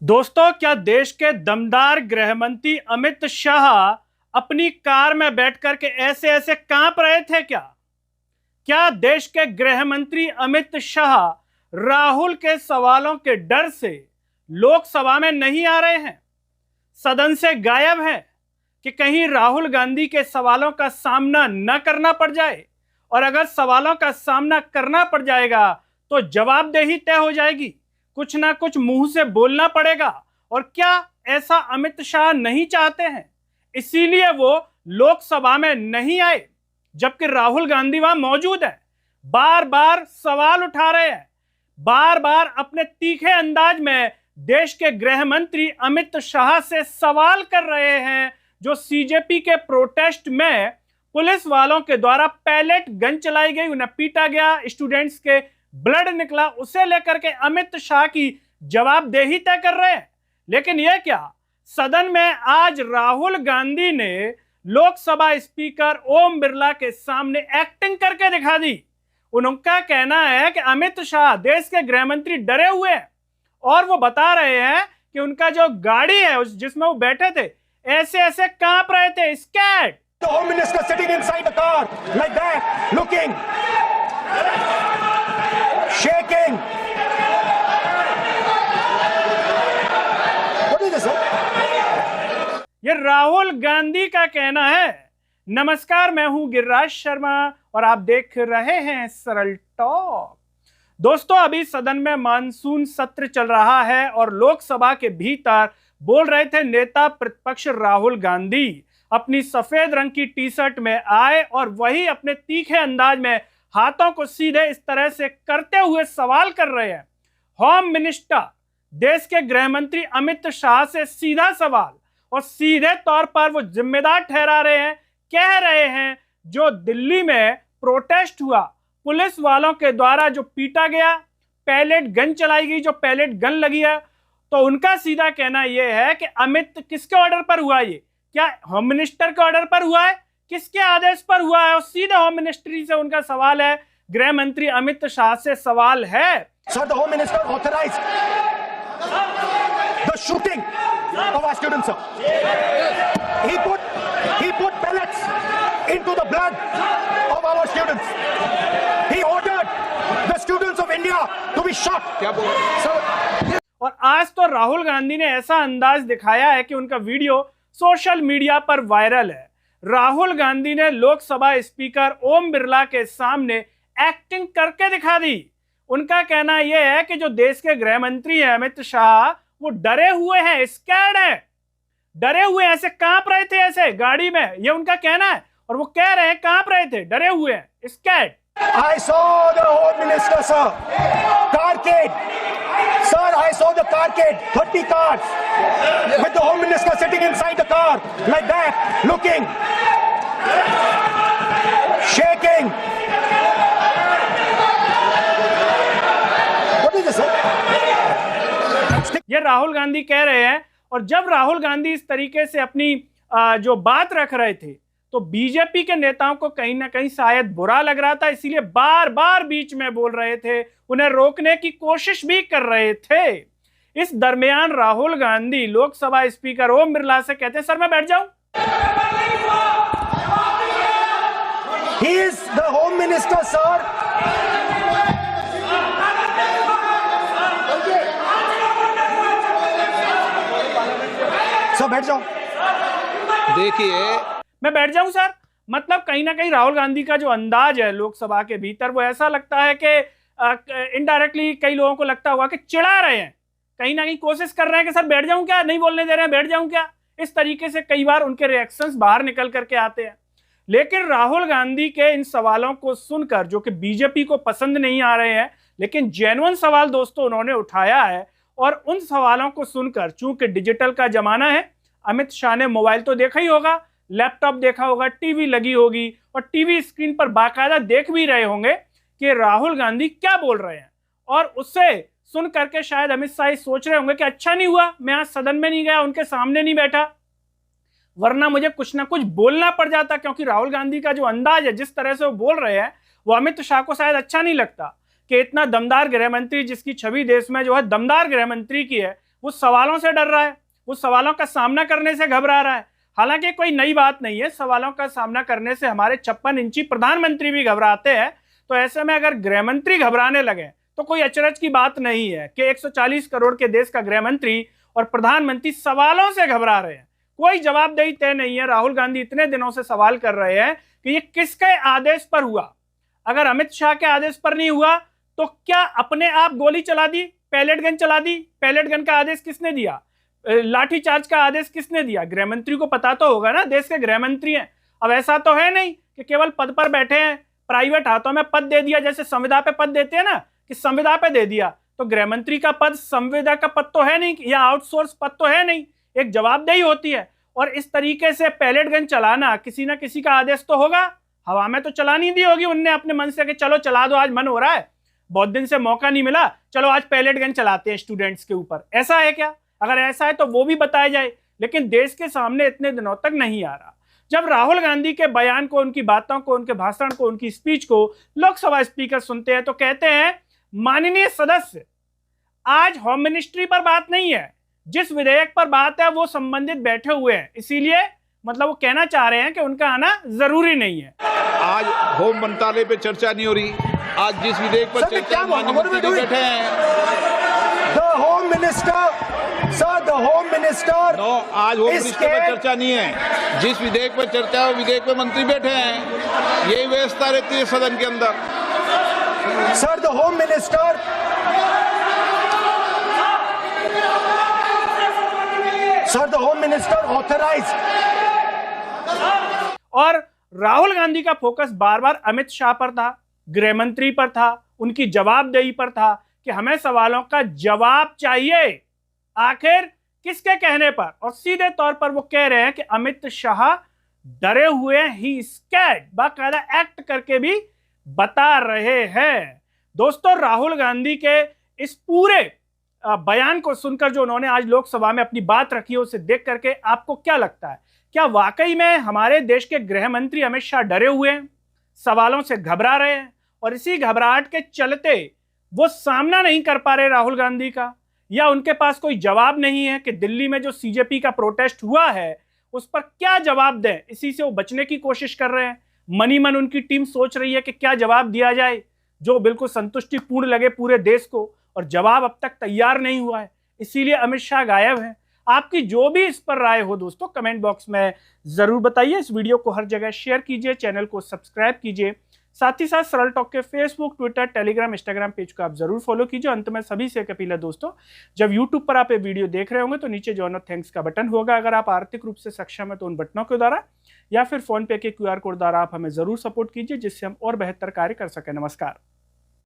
दोस्तों, क्या देश के दमदार गृह मंत्री अमित शाह अपनी कार में बैठकर के ऐसे ऐसे कांप रहे थे क्या देश के गृह मंत्री अमित शाह राहुल के सवालों के डर से लोकसभा में नहीं आ रहे हैं, सदन से गायब हैं कि कहीं राहुल गांधी के सवालों का सामना न करना पड़ जाए, और अगर सवालों का सामना करना पड़ जाएगा तो जवाबदेही तय हो जाएगी, कुछ ना कुछ मुंह से बोलना पड़ेगा। और क्या ऐसा अमित शाह नहीं चाहते हैं? इसीलिए वो लोकसभा में नहीं आए, जबकि राहुल गांधी वहां मौजूद है। बार बार सवाल उठा रहे हैं, बार बार अपने तीखे अंदाज में देश के गृह मंत्री अमित शाह से सवाल कर रहे हैं, जो सीजेपी के प्रोटेस्ट में पुलिस वालों के द्वारा पैलेट गन चलाई गई, उन्हें पीटा गया, स्टूडेंट्स के ब्लड निकला, उसे लेकर के अमित शाह की जवाबदेही तय कर रहे हैं। लेकिन यह क्या, सदन में आज राहुल गांधी ने लोकसभा स्पीकर ओम बिरला के सामने एक्टिंग करके दिखा दी। उनका कहना है कि अमित शाह देश के गृह मंत्री डरे हुए हैं, और वो बता रहे हैं कि उनका जो गाड़ी है जिसमें वो बैठे थे ऐसे ऐसे कांप रहे थे, scared. The Home Minister sitting inside the car like that, looking, shaking. What is this, sir? ये राहुल गांधी का कहना है। नमस्कार, मैं हूं गिरिराज शर्मा और आप देख रहे हैं सरल टॉक। दोस्तों, अभी सदन में मानसून सत्र चल रहा है और लोकसभा के भीतर बोल रहे थे नेता प्रतिपक्ष राहुल गांधी। अपनी सफेद रंग की टी शर्ट में आए और वही अपने तीखे अंदाज में हाथों को सीधे इस तरह से करते हुए सवाल कर रहे हैं। होम मिनिस्टर, देश के गृह मंत्री अमित शाह से सीधा सवाल, और सीधे तौर पर वो जिम्मेदार ठहरा रहे हैं, कह रहे हैं जो दिल्ली में प्रोटेस्ट हुआ, पुलिस वालों के द्वारा जो पीटा गया, पैलेट गन चलाई गई, जो पैलेट गन लगी है, तो उनका सीधा कहना यह है कि अमित किसके ऑर्डर पर हुआ, ये क्या होम मिनिस्टर के ऑर्डर पर हुआ है, किसके आदेश पर हुआ है? और सीधे होम मिनिस्ट्री से उनका सवाल है, गृह मंत्री अमित शाह से सवाल है। Sir, the Home Minister authorized the shooting of our students, sir. He put pellets into the blood of our students. He ordered the students of India to be shot. क्या बोल सर? और आज तो राहुल गांधी ने ऐसा अंदाज दिखाया है कि उनका वीडियो सोशल मीडिया पर वायरल है। राहुल गांधी ने लोकसभा स्पीकर ओम बिरला के सामने एक्टिंग करके दिखा दी। उनका कहना यह है कि जो देश के गृह मंत्री हैं अमित शाह, वो डरे हुए हैं, स्कैर्ड है, डरे हुए ऐसे कांप रहे थे ऐसे गाड़ी में, ये उनका कहना है। और वो कह रहे हैं कांप रहे थे, डरे हुए हैं, scared. I saw the Home Minister, sir. Carcade. Sir, I saw the carcade. 30 cars. With the Home Minister sitting inside the car like that, looking, shaking. What is this, sir? ये राहुल गांधी कह रहे हैं। और जब राहुल गांधी इस तरीके से अपनी जो बात रख रहे थे, तो बीजेपी के नेताओं को कहीं ना कहीं शायद बुरा लग रहा था, इसीलिए बार बार बीच में बोल रहे थे, उन्हें रोकने की कोशिश भी कर रहे थे। इस दरमियान राहुल गांधी लोकसभा स्पीकर ओम बिरला से कहते हैं, सर मैं बैठ जाऊं? He is the Home Minister, sir. Sir बैठ जाओ। देखिए, मैं बैठ जाऊं सर? मतलब कहीं ना कहीं राहुल गांधी का जो अंदाज है लोकसभा के भीतर, वो ऐसा लगता है कि इनडायरेक्टली कई लोगों को लगता होगा कि चिढ़ा रहे हैं, कहीं ना कहीं कोशिश कर रहे हैं कि सर बैठ जाऊं क्या, नहीं बोलने दे रहे हैं, बैठ जाऊं क्या। इस तरीके से कई बार उनके रिएक्शंस बाहर निकल करके आते हैं। लेकिन राहुल गांधी के इन सवालों को सुनकर, जो कि बीजेपी को पसंद नहीं आ रहे हैं, लेकिन जेन्युइन सवाल दोस्तों उन्होंने उठाया है, और उन सवालों को सुनकर, चूंकि डिजिटल का जमाना है, अमित शाह ने मोबाइल तो देखा ही होगा, लैपटॉप देखा होगा, टीवी लगी होगी, और टीवी स्क्रीन पर बाकायदा देख भी रहे होंगे कि राहुल गांधी क्या बोल रहे हैं। और उससे सुन करके शायद अमित शाह सोच रहे होंगे कि अच्छा नहीं हुआ मैं आज सदन में नहीं गया, उनके सामने नहीं बैठा, वरना मुझे कुछ ना कुछ बोलना पड़ जाता, क्योंकि राहुल गांधी का जो अंदाज है, जिस तरह से वो बोल रहे हैं, वो अमित शाह को शायद अच्छा नहीं लगता कि इतना दमदार गृह मंत्री, जिसकी छवि देश में जो है दमदार गृह मंत्री की है, वो सवालों से डर रहा है, वो सवालों का सामना करने से घबरा रहा है। हालांकि कोई नई बात नहीं है, सवालों का सामना करने से हमारे 56 इंची प्रधानमंत्री भी घबराते हैं। तो ऐसे में अगर गृह मंत्री घबराने लगे तो कोई अचरज की बात नहीं है कि 140 करोड़ के देश का गृह मंत्री और प्रधानमंत्री सवालों से घबरा रहे हैं। कोई जवाबदेही तय नहीं है। राहुल गांधी इतने दिनों से सवाल कर रहे हैं कि ये किसके आदेश पर हुआ। अगर अमित शाह के आदेश पर नहीं हुआ तो क्या अपने आप गोली चला दी, पैलेट गन चला दी? पैलेट गन का आदेश किसने दिया? लाठीचार्ज का आदेश किसने दिया? गृह मंत्री को पता तो होगा ना, देश के गृह मंत्री हैं। अब ऐसा तो है नहीं कि केवल पद पर बैठे हैं, प्राइवेट हाथों में पद दे दिया, जैसे संविदा पे पद देते हैं ना कि संविदा पे दे दिया। तो गृह मंत्री का पद संविदा का पद तो है नहीं, या आउटसोर्स पद तो है नहीं। एक जवाबदेही होती है। और इस तरीके से पैलेट गन चलाना, किसी ना किसी का आदेश तो होगा। हवा में तो चला नहीं दी होगी उनने अपने मन से कि चलो चला दो, आज मन हो रहा है, बहुत दिन से मौका नहीं मिला, चलो आज पैलेट गन चलाते हैं स्टूडेंट्स के ऊपर। ऐसा है क्या? अगर ऐसा है तो वो भी बताया जाए। लेकिन देश के सामने इतने दिनों तक नहीं आ रहा। जब राहुल गांधी के बयान को, उनकी बातों को, उनके भाषण को, उनकी स्पीच को लोकसभा स्पीकर सुनते हैं तो कहते हैं, माननीय सदस्य, आज होम मिनिस्ट्री पर बात नहीं है, जिस विधेयक पर बात है वो संबंधित बैठे हुए हैं, इसीलिए मतलब वो कहना चाह रहे हैं कि उनका आना जरूरी नहीं है। आज होम मंत्रालय पे चर्चा नहीं हो रही। आज जिस विधेयक पर चर्चा माननीय मंत्री बैठे हैं, the home minister, sir the home minister, no, आज होम मिनिस्टर पर चर्चा नहीं है। जिस विधेयक पर चर्चा है विधेयक पे मंत्री बैठे हैं। यही व्यवस्था रहती है सदन के अंदर। Sir the home minister, sir the home minister authorised. और राहुल गांधी का फोकस बार बार अमित शाह पर था, गृह मंत्री पर था, उनकी जवाबदेही पर था कि हमें सवालों का जवाब चाहिए, आखिर किसके कहने पर। और सीधे तौर पर वो कह रहे हैं कि अमित शाह डरे हुए हैं, ही स्कैर्ड, बाकायदा एक्ट करके भी बता रहे हैं। दोस्तों, राहुल गांधी के इस पूरे बयान को सुनकर जो उन्होंने आज लोकसभा में अपनी बात रखी है, उसे देख करके आपको क्या लगता है? क्या वाकई में हमारे देश के गृह मंत्री अमित शाह डरे हुए हैं, सवालों से घबरा रहे हैं, और इसी घबराहट के चलते वो सामना नहीं कर पा रहे राहुल गांधी का, या उनके पास कोई जवाब नहीं है कि दिल्ली में जो सीजेपी का प्रोटेस्ट हुआ है उस पर क्या जवाब दें? इसी से वो बचने की कोशिश कर रहे हैं। मनी मन उनकी टीम सोच रही है कि क्या जवाब दिया जाए जो बिल्कुल संतुष्टिपूर्ण लगे पूरे देश को, और जवाब अब तक तैयार नहीं हुआ है, इसीलिए अमित शाह गायब हैं। आपकी जो भी इस पर राय हो दोस्तों, कमेंट बॉक्स में जरूर बताइए। इस वीडियो को हर जगह शेयर कीजिए, चैनल को सब्सक्राइब कीजिए, साथ ही साथ सरल टॉक के Facebook, Twitter, Telegram, Instagram page को आप जरूर फॉलो कीजिए। अंत में सभी से एक अपील है दोस्तों, जब यूट्यूब पर आप ये वीडियो देख रहे होंगे तो नीचे जॉइन ऑफ थैंक्स का बटन होगा। अगर आप आर्थिक रूप से सक्षम है तो उन बटनों के द्वारा या फिर फोन पे के QR कोड द्वारा आप हमें जरूर सपोर्ट कीजिए, जिससे हम और बेहतर कार्य कर सकें। नमस्कार।